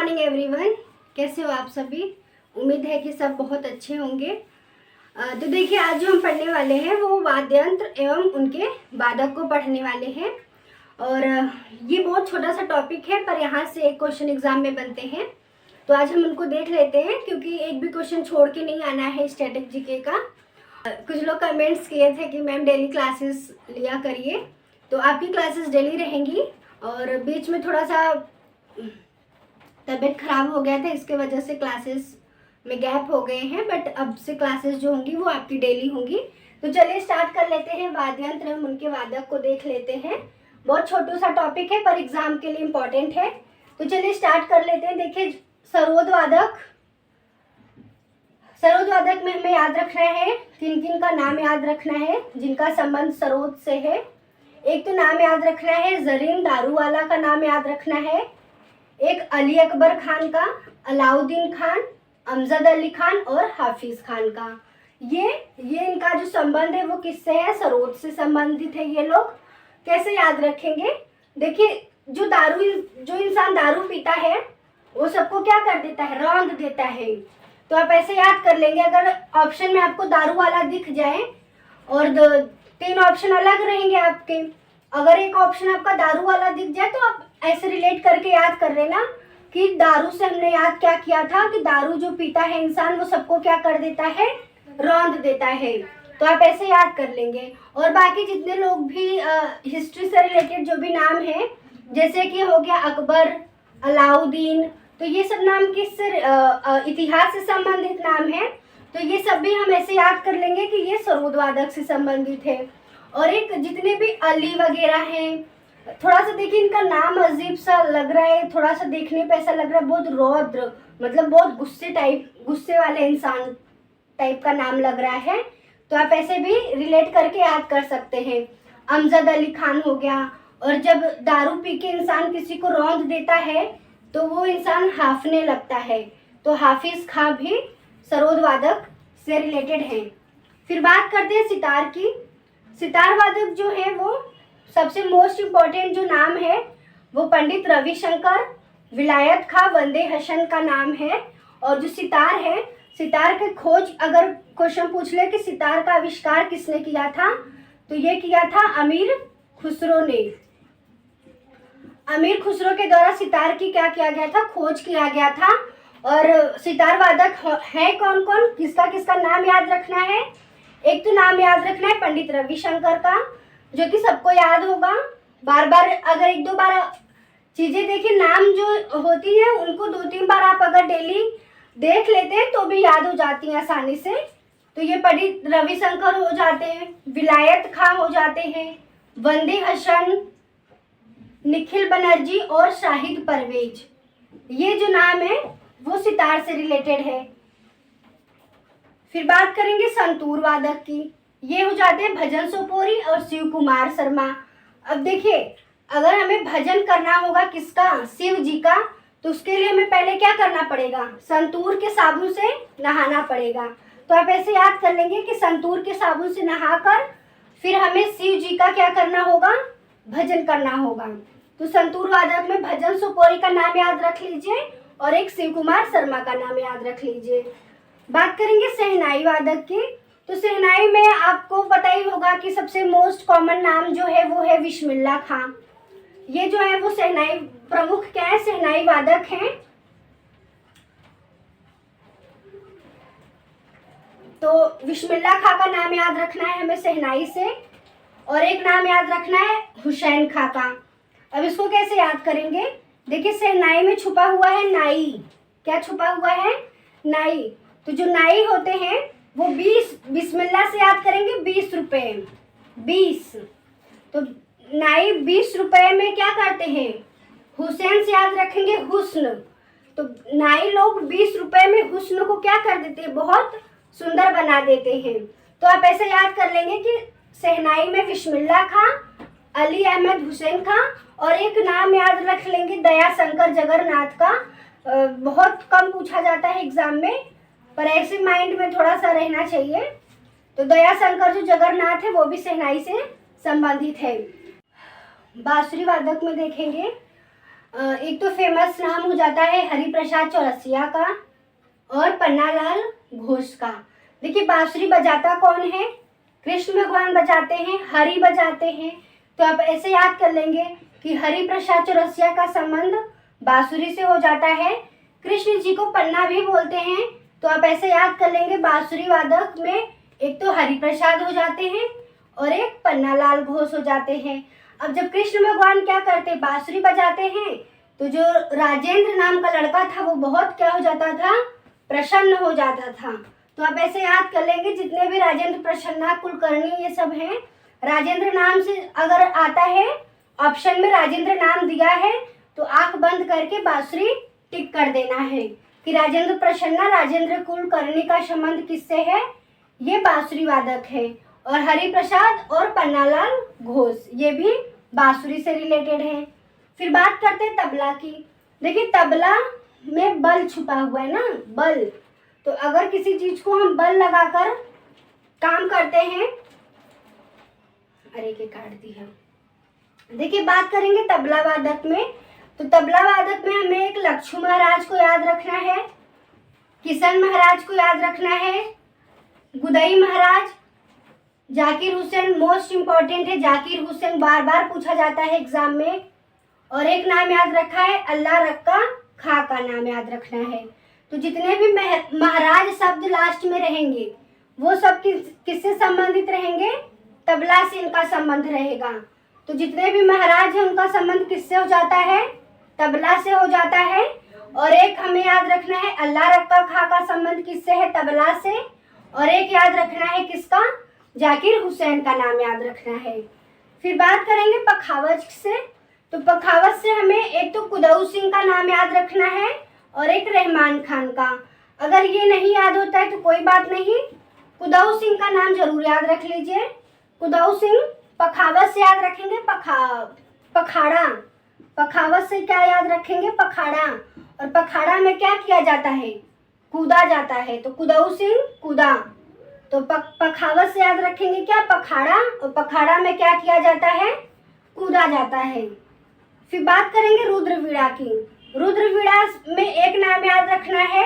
Morning everyone. कैसे हो आप सभी? उम्मीद है कि सब बहुत अच्छे होंगे। तो देखिए, आज जो हम पढ़ने वाले हैं वो वाद्य यंत्र एवं उनके वादक को पढ़ने वाले हैं। और ये बहुत छोटा सा टॉपिक है, पर यहाँ से एक क्वेश्चन एग्जाम में बनते हैं, तो आज हम उनको देख लेते हैं, क्योंकि एक भी क्वेश्चन छोड़ के नहीं आना है स्टैटिक जीके का। कुछ लोग कमेंट्स किए थे कि मैम डेली क्लासेस लिया करिए, तो आपकी क्लासेस डेली रहेंगी। और बीच में थोड़ा सा तबीयत खराब हो गया था, इसके वजह से क्लासेस में गैप हो गए हैं, बट अब से क्लासेस जो होंगी वो आपकी डेली होंगी। तो चलिए स्टार्ट कर लेते हैं। वाद्य यंत्र एवं उनके वादक को देख लेते हैं। बहुत छोटा सा टॉपिक है, पर एग्जाम के लिए इम्पोर्टेंट है। तो चलिए स्टार्ट कर लेते हैं। देखिए, सरोद वादक में हमें याद रखना है, किन किन का नाम याद रखना है जिनका संबंध सरोद से है। एक तो नाम याद रखना है जरीन दारूवाला का नाम याद रखना है, एक अली अकबर खान का, अलाउद्दीन खान, अमजद अली खान और हाफिज खान का। ये इनका जो संबंध है वो किससे है? सरोद से संबंधित है। ये लोग कैसे याद रखेंगे? देखिए, जो इंसान दारू पीता है वो सबको क्या कर देता है? रौंद देता है। तो आप ऐसे याद कर लेंगे। अगर ऑप्शन में आपको दारू वाला दिख जाए और 3 ऑप्शन अलग रहेंगे आपके, अगर एक ऑप्शन आपका दारू वाला दिख जाए तो आप ऐसे रिलेट करके याद कर लेना कि दारू से हमने याद क्या किया था कि दारू जो पीता है इंसान वो सबको क्या कर देता है? रौंद देता है। तो आप ऐसे याद कर लेंगे। और बाकी जितने लोग भी हिस्ट्री से रिलेटेड जो भी नाम है, जैसे कि हो गया अकबर, अलाउद्दीन, तो ये सब नाम किससे इतिहास से संबंधित नाम है। तो ये सब भी हम ऐसे याद कर लेंगे कि ये सरोद वादक से संबंधित है। और एक जितने भी अली वगैरह हैं, थोड़ा सा देखिए इनका नाम अजीब सा लग रहा है, थोड़ा सा देखने पे ऐसा लग रहा है बहुत रौद्र, मतलब बहुत गुस्से वाले इंसान टाइप का नाम लग रहा है। तो आप ऐसे भी रिलेट करके याद कर सकते हैं। अमजद अली खान हो गया। और जब दारू पी के इंसान किसी को रौंद देता है तो वो इंसान हाफने लगता है। तो हाफिज खां भी सरोद वादक से रिलेटेड है। फिर बात करते हैं सितार की। सितार वादक जो है वो सबसे मोस्ट इम्पॉर्टेंट जो नाम है वो पंडित रविशंकर, विलायत खां, वंदे हसन का नाम है। और जो सितार है, सितार के खोज अगर क्वेश्चन पूछ ले कि सितार का आविष्कार किसने किया था, तो ये किया था अमीर खुसरो ने। अमीर खुसरो के द्वारा सितार की क्या किया गया था? खोज किया गया था। और सितार वादक है कौन कौन, किसका किसका नाम याद रखना है? एक तो नाम याद रखना है पंडित रविशंकर का, जो कि सबको याद होगा। बार बार अगर 1-2 बार चीजें देखिए, नाम जो होती है उनको 2-3 बार आप अगर डेली देख लेते हैं तो भी याद हो जाती हैं आसानी से। तो ये पंडित रविशंकर हो जाते हैं, विलायत खां हो जाते हैं, वंदे हसन, निखिल बनर्जी और शाहिद परवेज। ये जो नाम है वो सितार से रिलेटेड है। फिर बात करेंगे संतूर वादक की। ये हो जाते हैं भजन सोपोरी और शिव कुमार शर्मा। अब देखिए, अगर हमें भजन करना होगा किसका? शिव जी का, तो उसके लिए हमें पहले क्या करना पड़ेगा? संतूर के साबुन से नहाना पड़ेगा। तो आप ऐसे याद कर लेंगे कि संतूर के साबुन से नहाकर फिर हमें शिव जी का क्या करना होगा? भजन करना होगा। तो संतूर वादक में भजन सोपोरी का नाम याद रख लीजिए और एक शिव कुमार शर्मा का नाम याद रख लीजिए। बात करेंगे शहनाई वादक की। तो शहनाई में आपको पता ही होगा कि सबसे मोस्ट कॉमन नाम जो है वो है बिस्मिल्लाह खां। ये जो है वो शहनाई प्रमुख क्या है? शहनाई वादक हैं। तो बिस्मिल्लाह खां का नाम याद रखना है हमें शहनाई से। और एक नाम याद रखना है हुसैन खां का। अब इसको कैसे याद करेंगे? देखिए, शहनाई में छुपा हुआ है नाई। क्या छुपा हुआ है? नाई। तो जो नाई होते हैं वो 20 बिस्मिल्लाह से याद करेंगे 20 रुपए। 20। तो नाई 20 रुपए में क्या करते हैं? हुसैन से याद रखेंगे हुस्न। तो नाई लोग 20 रुपए में हुस्न को क्या कर देते हैं? बहुत सुंदर बना देते हैं। तो आप ऐसे याद कर लेंगे कि शहनाई में बिस्मिल्लाह खां, अली अहमद हुसैन खां, और एक नाम याद रख लेंगे दया शंकर जगन्नाथ का। बहुत कम पूछा जाता है एग्जाम में, पर ऐसे माइंड में थोड़ा सा रहना चाहिए। तो दया शंकर जो जगन्नाथ है वो भी शहनाई से संबंधित है। बांसुरी वादक में देखेंगे एक तो फेमस नाम हो जाता है हरिप्रसाद चौरसिया का और पन्नालाल घोष का। देखिए बांसुरी बजाता कौन है? कृष्ण भगवान बजाते हैं, हरि बजाते हैं। तो आप ऐसे याद कर लेंगे कि हरिप्रसाद चौरसिया का संबंध बांसुरी से हो जाता है। कृष्ण जी को पन्ना भी बोलते हैं, तो आप ऐसे याद कर लेंगे बांसुरी वादक में एक तो हरिप्रसाद हो जाते हैं और एक पन्नालाल घोष हो जाते हैं। अब जब कृष्ण भगवान क्या करते, बांसुरी बजाते हैं, तो जो राजेंद्र नाम का लड़का था वो बहुत क्या हो जाता था, प्रसन्न हो जाता था। तो आप ऐसे याद कर लेंगे जितने भी राजेंद्र, प्रसन्ना, कुलकर्णी ये सब हैं, राजेंद्र नाम से अगर आता है ऑप्शन में राजेंद्र नाम दिया है तो आंख बंद करके बांसुरी टिक कर देना है कि राजेंद्र प्रसन्ना, राजेंद्र कुलकर्णी का संबंध किससे है, ये बांसुरी वादक है। और हरिप्रसाद और पन्नालाल घोष ये भी बांसुरी से रिलेटेड है। फिर बात करते हैं तबला की। देखिए तबला में बल छुपा हुआ है ना, बल। तो अगर किसी चीज को हम बल लगाकर काम करते हैं, अरे के काट दिया। देखिए बात करेंगे तबला वादक में, तो तबला वादक में हमें एक लक्ष्मण महाराज को याद रखना है, किशन महाराज को याद रखना है, गुदई महाराज, जाकिर हुसैन मोस्ट इम्पॉर्टेंट है, जाकिर हुसैन बार बार पूछा जाता है एग्जाम में। और एक नाम याद रखा है अल्लाह रक्का खां का नाम याद रखना है। तो जितने भी महाराज शब्द लास्ट में रहेंगे वो सब किससे संबंधित रहेंगे, तबला से इनका संबंध रहेगा। तो जितने भी महाराज हैं उनका संबंध किससे हो जाता है, तबला से हो जाता है। और एक हमें याद रखना है अल्लाह रक्का खां का संबंध किससे है, तबला से। और एक याद रखना है किसका, जाकिर हुसैन का नाम याद रखना है। फिर बात करेंगे पखावज से, तो पखावज से हमें एक तो कुदऊ सिंह का नाम याद रखना है और एक रहमान खान का। अगर ये नहीं याद होता है तो कोई बात नहीं, कुदऊ सिंह का नाम जरूर याद रख लीजिए। कुदऊ सिंह पखावज से याद रखेंगे पखाड़ा, पखावज से क्या याद रखेंगे, पखाड़ा। और पखाड़ा में क्या किया जाता है, कूदा जाता है, तो कुदऊ सिंह कूदा। तो पखावज से याद रखेंगे क्या, पखाड़ा, और पखाड़ा में क्या किया जाता है, कूदा जाता है। फिर बात करेंगे रुद्रवीणा की। रुद्रवीणा में एक नाम याद रखना है,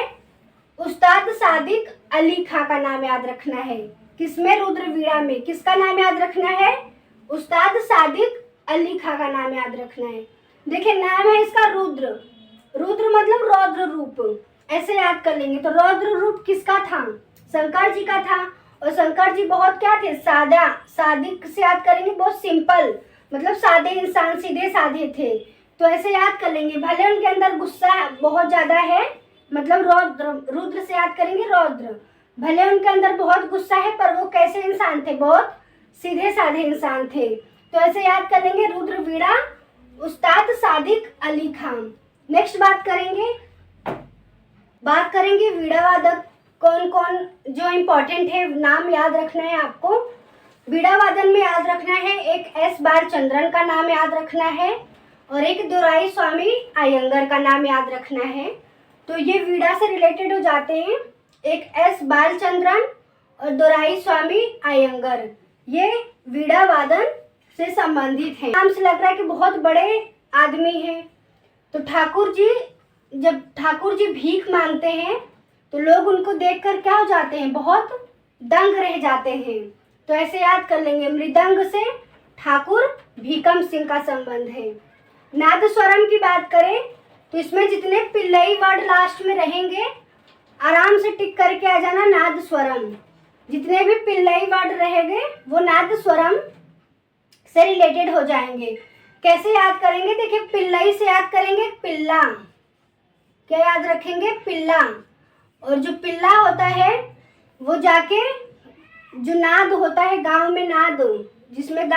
उस्ताद सादिक अली खां का नाम याद रखना है। किसमें, रुद्रवीणा में किसका नाम याद रखना है, उस्ताद सादिक अली खां का नाम याद रखना है। देखिए नाम है इसका रुद्र, रुद्र मतलब रौद्र रूप, ऐसे याद कर लेंगे। तो रौद्र रूप किसका था, शंकर जी का था। और शंकर जी बहुत क्या थे, सादा, सादिक से याद करेंगे बहुत सिंपल, मतलब सादे इंसान, सीधे साधे थे। तो ऐसे याद कर लेंगे। भले उनके अंदर गुस्सा बहुत ज्यादा है, मतलब रौद्र, रुद्र से याद करेंगे रौद्र। भले उनके अंदर बहुत गुस्सा है पर वो कैसे इंसान थे, बहुत सीधे साधे इंसान थे। तो ऐसे याद कर लेंगे रुद्रवीणा, उस्ताद सादिक अली खां। नेक्स्ट बात करेंगे वीणा वादक कौन कौन जो इम्पोर्टेंट है, नाम याद रखना है आपको। वीणा वादन में याद रखना है एक एस बालचंद्रन का नाम याद रखना है और एक दोराई स्वामी अयंगर का नाम याद रखना है। तो ये वीणा से रिलेटेड हो जाते हैं, एक एस बालचंद्रन और दोराई स्वामी अयंगर, ये वीणा वादन से संबंधित हैं। नाम से लग रहा है कि बहुत बड़े आदमी हैं। तो ठाकुर जी, जब ठाकुर जी भीख मांगते हैं तो लोग उनको देखकर क्या हो जाते हैं, बहुत दंग रह जाते हैं। तो ऐसे याद कर लेंगे, मृदंग से ठाकुर भीकम सिंह का संबंध है। नादस्वरम की बात करें तो इसमें जितने पिल्लई वर्ड लास्ट में रहेंगे आराम से टिक करके आ जाना, नादस्वरम। जितने भी पिल्लई वर्ड रहेंगे वो नादस्वरम से रिलेटेड हो जाएंगे। कैसे याद करेंगे, देखिए पिल्लई से याद करेंगे पिल्ला, क्या याद रखेंगे, पिल्ला। और जो पिल्ला होता है वो जाके जो नाद होता है गांव में, नाद जिसमें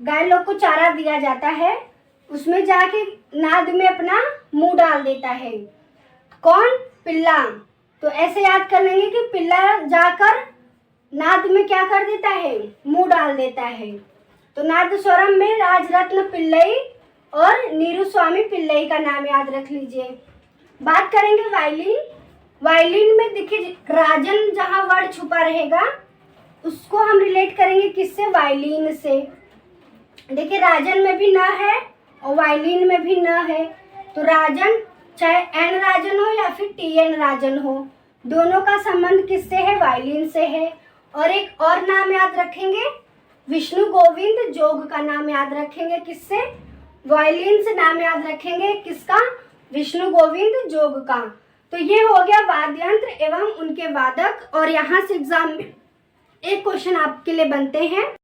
गाय लोग को चारा दिया जाता है, उसमें जाके नाद में अपना मुंह डाल देता है। कौन, पिल्ला। तो ऐसे याद कर लेंगे कि पिल्ला जाकर नाद में क्या कर देता है, मुंह डाल देता है। तो नादस्वरम में राजरत्न पिल्लई और नीरू स्वामी पिल्लई का नाम याद रख लीजिए। बात करेंगे वायलिन। वायलिन में देखिए राजन जहाँ वर्ड छुपा रहेगा उसको हम रिलेट करेंगे किससे, वायलिन से। देखिए राजन में भी न है और वायलिन में भी न है। तो राजन, चाहे एन राजन हो या फिर टी एन राजन हो, दोनों का संबंध किससे है? वायलिन से है। और एक और नाम याद रखेंगे, विष्णु गोविंद जोग का नाम याद रखेंगे। किससे? वायलिन से नाम याद रखेंगे। किसका? विष्णु गोविंद जोग का। तो ये हो गया वाद्य यंत्र एवं उनके वादक। और यहाँ से एग्जाम में एक क्वेश्चन आपके लिए बनते हैं।